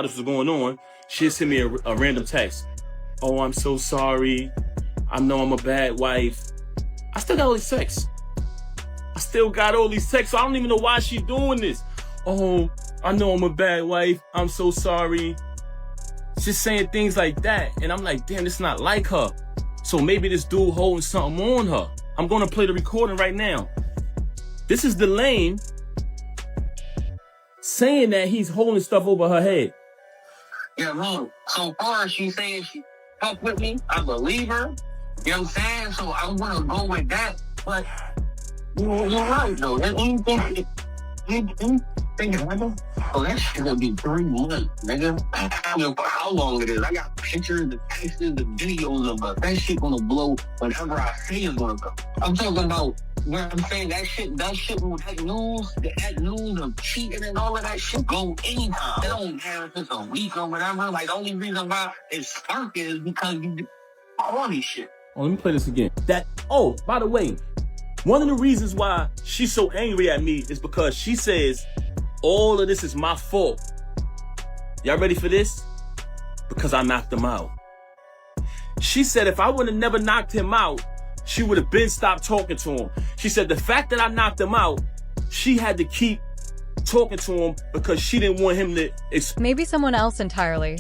this was going on, she'd send me a random text. Oh, I'm so sorry. I know I'm a bad wife. I still got all these texts. So I don't even know why she's doing this. Oh, I know I'm a bad wife. I'm so sorry. Just saying things like that. And I'm like, damn, it's not like her. So maybe this dude holding something on her. I'm going to play the recording right now. This is Delane saying that he's holding stuff over her head. Yeah, look, so far she's saying she fuck with me. I believe her. You know what I'm saying? So I'm going to go with that. But you're right, though. Anything, nigga. Oh, that shit gonna be 3 months, nigga. I don't know how long it is. I got pictures, the texts, the videos of her. That shit gonna blow whenever I say it's gonna go. I'm talking about when I'm saying that shit with that news of cheating and all of that shit go anytime. It don't matter if it's a week or whatever. Like, the only reason why it's sparking is because you do all this shit. Oh, let me play this again. By the way, one of the reasons why she's so angry at me is because she says, all of this is my fault. Y'all ready for this? Because I knocked him out. She said if I would have never knocked him out, she would have been stopped talking to him. She said the fact that I knocked him out, she had to keep talking to him because she didn't want him to... Maybe someone else entirely.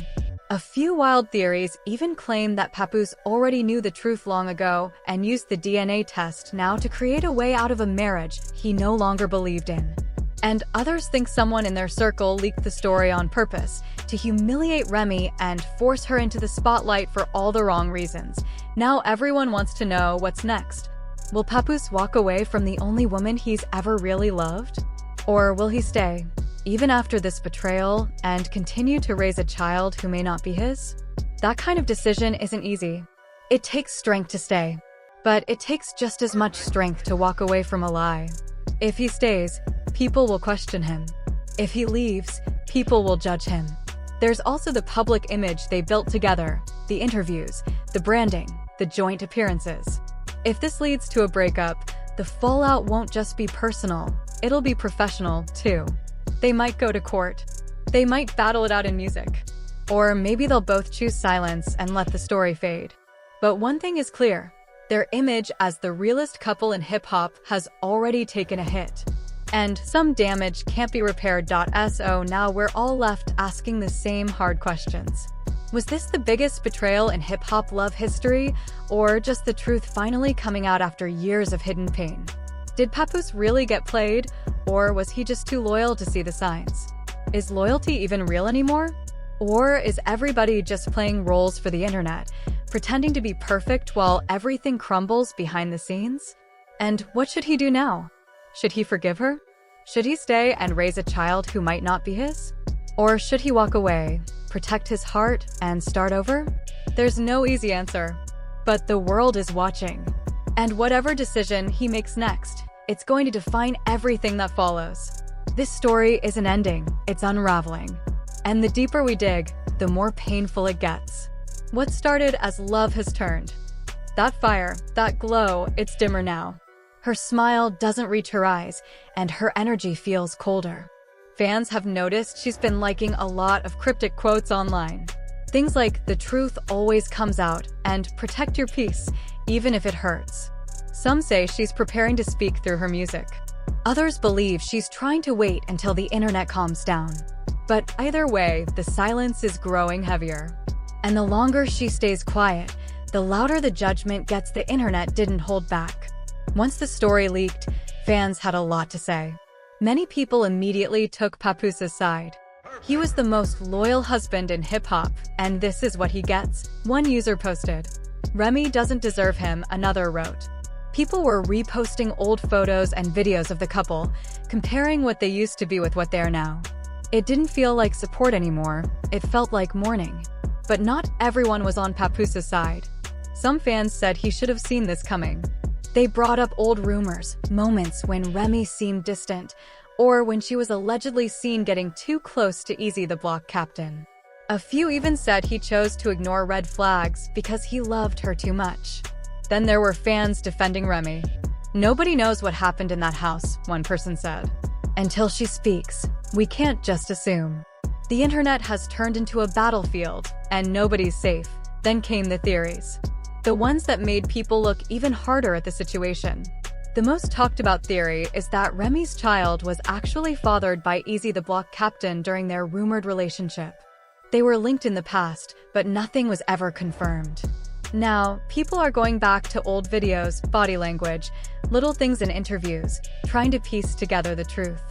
A few wild theories even claim that Papoose already knew the truth long ago and used the DNA test now to create a way out of a marriage he no longer believed in. And others think someone in their circle leaked the story on purpose to humiliate Remy and force her into the spotlight for all the wrong reasons. Now everyone wants to know what's next. Will Papoose walk away from the only woman he's ever really loved? Or will he stay, even after this betrayal, and continue to raise a child who may not be his? That kind of decision isn't easy. It takes strength to stay, but it takes just as much strength to walk away from a lie. If he stays, people will question him. If he leaves, people will judge him. There's also the public image they built together, the interviews, the branding, the joint appearances. If this leads to a breakup, the fallout won't just be personal, it'll be professional, too. They might go to court. They might battle it out in music. Or maybe they'll both choose silence and let the story fade. But one thing is clear. Their image as the realest couple in hip-hop has already taken a hit. And some damage can't be repaired. So now we're all left asking the same hard questions. Was this the biggest betrayal in hip-hop love history, or just the truth finally coming out after years of hidden pain? Did Papoose really get played, or was he just too loyal to see the signs? Is loyalty even real anymore? Or is everybody just playing roles for the internet, pretending to be perfect while everything crumbles behind the scenes? And what should he do now? Should he forgive her? Should he stay and raise a child who might not be his? Or should he walk away, protect his heart, and start over? There's no easy answer, but the world is watching. And whatever decision he makes next, it's going to define everything that follows. This story isn't ending, it's unraveling. And the deeper we dig, the more painful it gets. What started as love has turned. That fire, that glow, it's dimmer now. Her smile doesn't reach her eyes, and her energy feels colder. Fans have noticed she's been liking a lot of cryptic quotes online. Things like, "The truth always comes out," and "Protect your peace, even if it hurts." Some say she's preparing to speak through her music. Others believe she's trying to wait until the internet calms down. But either way, the silence is growing heavier. And the longer she stays quiet, the louder the judgment gets. The internet didn't hold back. Once the story leaked, fans had a lot to say. Many people immediately took Papoose's side. He was the most loyal husband in hip-hop, and this is what he gets. One user posted, "Remy doesn't deserve him," another wrote. People were reposting old photos and videos of the couple, comparing what they used to be with what they are now. It didn't feel like support anymore, it felt like mourning. But not everyone was on Papoose's side. Some fans said he should have seen this coming. They brought up old rumors, moments when Remy seemed distant, or when she was allegedly seen getting too close to Easy the Block captain. A few even said he chose to ignore red flags because he loved her too much. Then there were fans defending Remy. "Nobody knows what happened in that house," one person said. "Until she speaks, we can't just assume." The internet has turned into a battlefield, and nobody's safe. Then came the theories. The ones that made people look even harder at the situation. The most talked about theory is that Remy's child was actually fathered by Easy the Block Captain during their rumored relationship. They were linked in the past, but nothing was ever confirmed. Now, people are going back to old videos, body language, little things in interviews, trying to piece together the truth.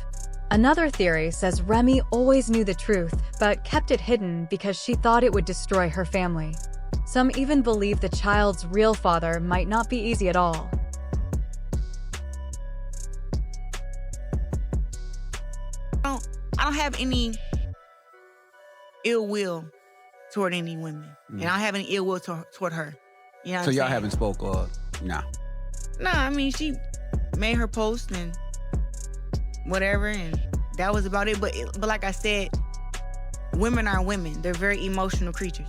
Another theory says Remy always knew the truth, but kept it hidden because she thought it would destroy her family. Some even believe the child's real father might not be Easy at all. I don't have any ill will toward any women. And I don't have any ill will toward her. You know what So I'm y'all saying? haven't spoke or nah? Nah, I mean, she made her post and whatever, and that was about it. But like I said, women are women. They're very emotional creatures.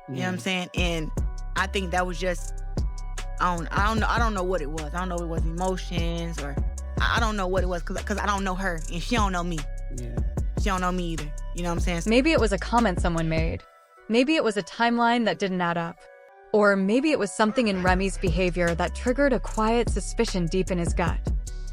You know what I'm saying? And I think that was just, I don't know what it was. I don't know if it was emotions or I don't know what it was because I don't know her and she don't know me. Yeah. She don't know me either. You know what I'm saying? Maybe it was a comment someone made. Maybe it was a timeline that didn't add up. Or maybe it was something in Remy's behavior that triggered a quiet suspicion deep in his gut.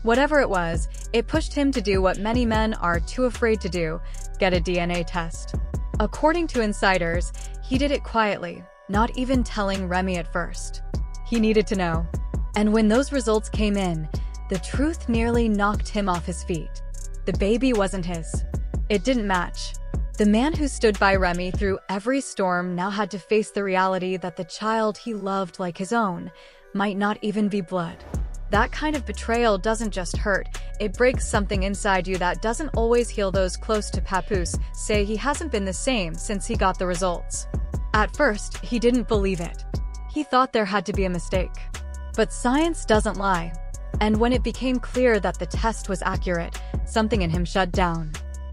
Whatever it was, it pushed him to do what many men are too afraid to do, get a DNA test. According to insiders, he did it quietly, not even telling Remy at first. He needed to know. And when those results came in, the truth nearly knocked him off his feet. The baby wasn't his. It didn't match. The man who stood by Remy through every storm now had to face the reality that the child he loved like his own might not even be blood. That kind of betrayal doesn't just hurt, it breaks something inside you that doesn't always heal. Those close to Papoose say he hasn't been the same since he got the results. At first, he didn't believe it. He thought there had to be a mistake. But science doesn't lie. And when it became clear that the test was accurate, something in him shut down.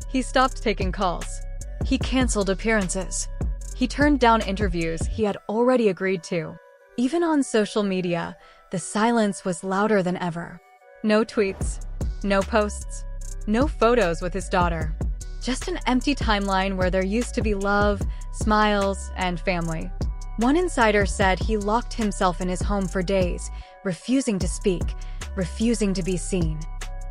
He stopped taking calls. He canceled appearances. He turned down interviews he had already agreed to. Even on social media, the silence was louder than ever. No tweets, no posts, no photos with his daughter. Just an empty timeline where there used to be love, smiles, and family. One insider said he locked himself in his home for days, refusing to speak, refusing to be seen.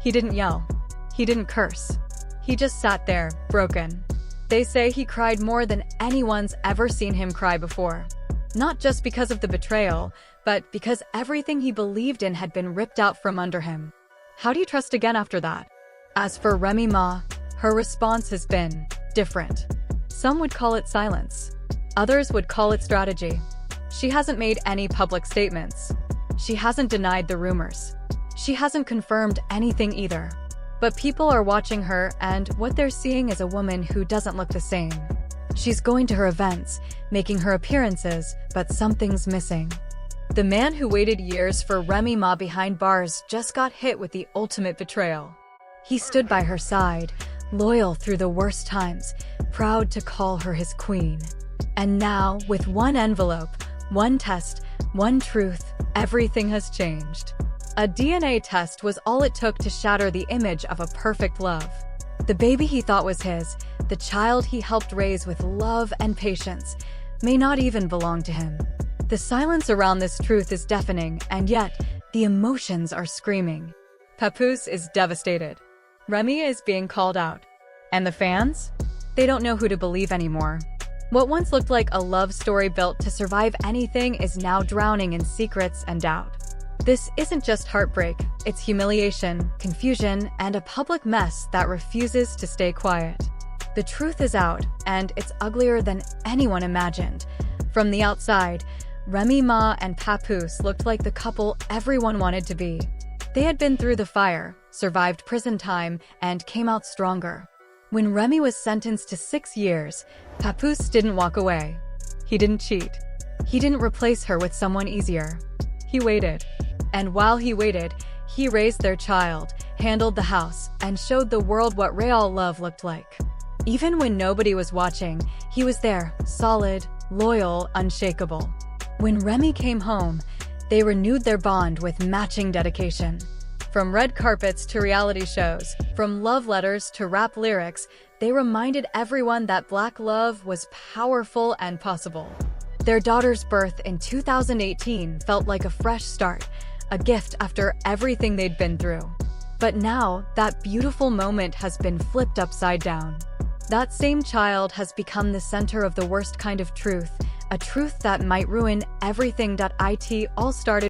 He didn't yell. He didn't curse. He just sat there, broken. They say he cried more than anyone's ever seen him cry before. Not just because of the betrayal, but because everything he believed in had been ripped out from under him. How do you trust again after that? As for Remy Ma, her response has been different. Some would call it silence. Others would call it strategy. She hasn't made any public statements. She hasn't denied the rumors. She hasn't confirmed anything either. But people are watching her, and what they're seeing is a woman who doesn't look the same. She's going to her events, making her appearances, but something's missing. The man who waited years for Remy Ma behind bars just got hit with the ultimate betrayal. He stood by her side, loyal through the worst times, proud to call her his queen. And now, with one envelope, one test, one truth, everything has changed. A DNA test was all it took to shatter the image of a perfect love. The baby he thought was his, the child he helped raise with love and patience, may not even belong to him. The silence around this truth is deafening, and yet, the emotions are screaming. Papoose is devastated. Remy is being called out. And the fans? They don't know who to believe anymore. What once looked like a love story built to survive anything is now drowning in secrets and doubt. This isn't just heartbreak, it's humiliation, confusion, and a public mess that refuses to stay quiet. The truth is out, and it's uglier than anyone imagined. From the outside, Remy Ma and Papoose looked like the couple everyone wanted to be. They had been through the fire, survived prison time, and came out stronger. When Remy was sentenced to 6 years, Papoose didn't walk away. He didn't cheat. He didn't replace her with someone easier. He waited. And while he waited, he raised their child, handled the house, and showed the world what real love looked like. Even when nobody was watching, he was there, solid, loyal, unshakable. When Remy came home, they renewed their bond with matching dedication. From red carpets to reality shows, from love letters to rap lyrics, they reminded everyone that Black love was powerful and possible. Their daughter's birth in 2018 felt like a fresh start, a gift after everything they'd been through. But now, that beautiful moment has been flipped upside down. That same child has become the center of the worst kind of truth, a truth that might ruin everything. It all started